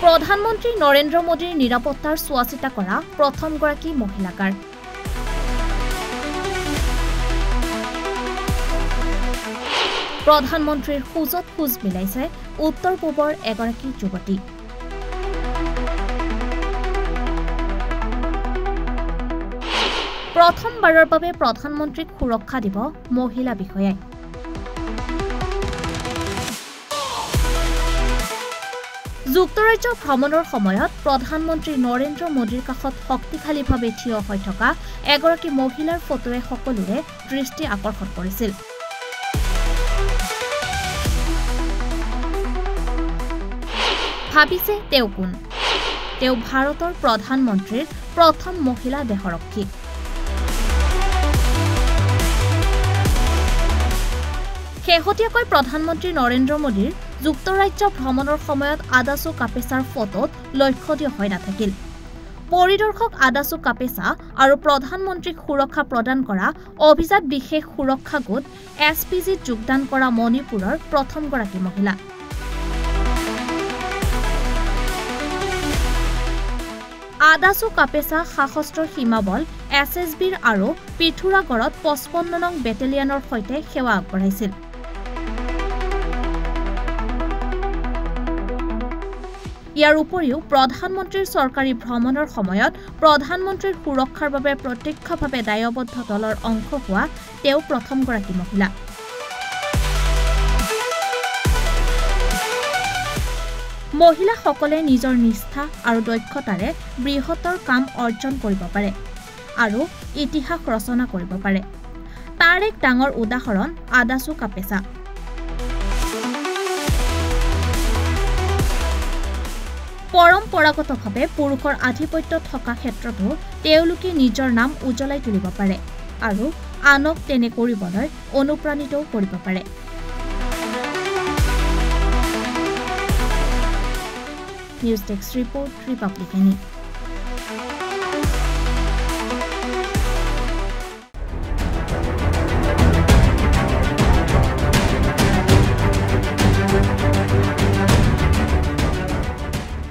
প্ৰধানমন্ত্ৰী নৰেন্দ্ৰ মোদীৰ নিৰাপত্তাৰ চোৱাচিতা কৰা প্ৰথমগৰাকী মহিলাকাৰ। প্ৰধানমন্ত্ৰীৰ খোজত খোজ মিলাইছে উত্তৰ পূবৰ এগৰাকী যুৱতী। প্ৰথমবাৰৰ বাবে প্ৰধানমন্ত্ৰীক সুৰক্ষা দিব মহিলা বিষয়াই। যুক্তৰাজ্য ভ্ৰমণৰ সময়ত প্ৰধানমন্ত্ৰী নৰেন্দ্ৰ মোদীৰ কাষত শক্তিশালীভাৱে থিয় হৈ থকা এগৰাকী মহিলাৰ ফটোৱে সকলোৰে দৃষ্টি আকৰ্ষণ কৰিছিল। ভাবিছে তেওঁ কোন? তেওঁ ভাৰতৰ প্ৰধানমন্ত্ৰীৰ প্ৰথম মহিলা দেহৰক্ষী। শেহতীয়াকৈ প্ৰধানমন্ত্ৰী নৰেন্দ্ৰ মোদীৰ যুক্তৰাজ্য ভ্ৰমণৰ সময়ত আদাসু কাপেছাৰ ফটোত লক্ষ্যদীয় হৈ নাথাকিল। পৰিদৰ্শক আদাসু কাপেছা আৰু প্ৰধানমন্ত্ৰীক সুৰক্ষা প্ৰদান কৰা অভিজাত বিশেষ সুৰক্ষা গোট SPGত যোগদান কৰা মণিপুৰৰ প্ৰথমগৰাকী মহিলা। আদাসু কাপেছা সশস্ত্ৰ সীমাবল SSBৰ আৰু পিথোৰাগড়ত 55 নং বেটেলিয়নৰ সৈতে সেৱা আগবঢ়াইছিল। ইয়াৰ উপৰিও প্ৰধানমন্ত্ৰীৰ চৰকাৰী ভ্ৰমণৰ সময়ত প্ৰধানমন্ত্ৰীৰ সুৰক্ষাৰ বাবে প্ৰত্যক্ষভাৱে দায়বদ্ধ দলৰ অংশ হোৱা তেওঁ প্ৰথমগৰাকী মহিলা। মহিলাসকলে নিজৰ নিষ্ঠা আৰু দক্ষতাৰে বৃহত্তৰ কাম অৰ্জন কৰিব পাৰে আৰু ইতিহাস ৰচনা কৰিব পাৰে। তাৰ এক ডাঙৰ উদাহৰণ আদাসু কাপেছা। পৰম্পৰাগতভাৱে পুৰুষৰ আধিপত্য থকা ক্ষেত্ৰতো তেওঁলোকে নিজৰ নাম উজ্বলাই তুলিব পাৰে আৰু আনক তেনে কৰিবলৈ অনুপ্ৰাণিতও কৰিব পাৰে। News desk report ৰিপাব্লিকানী।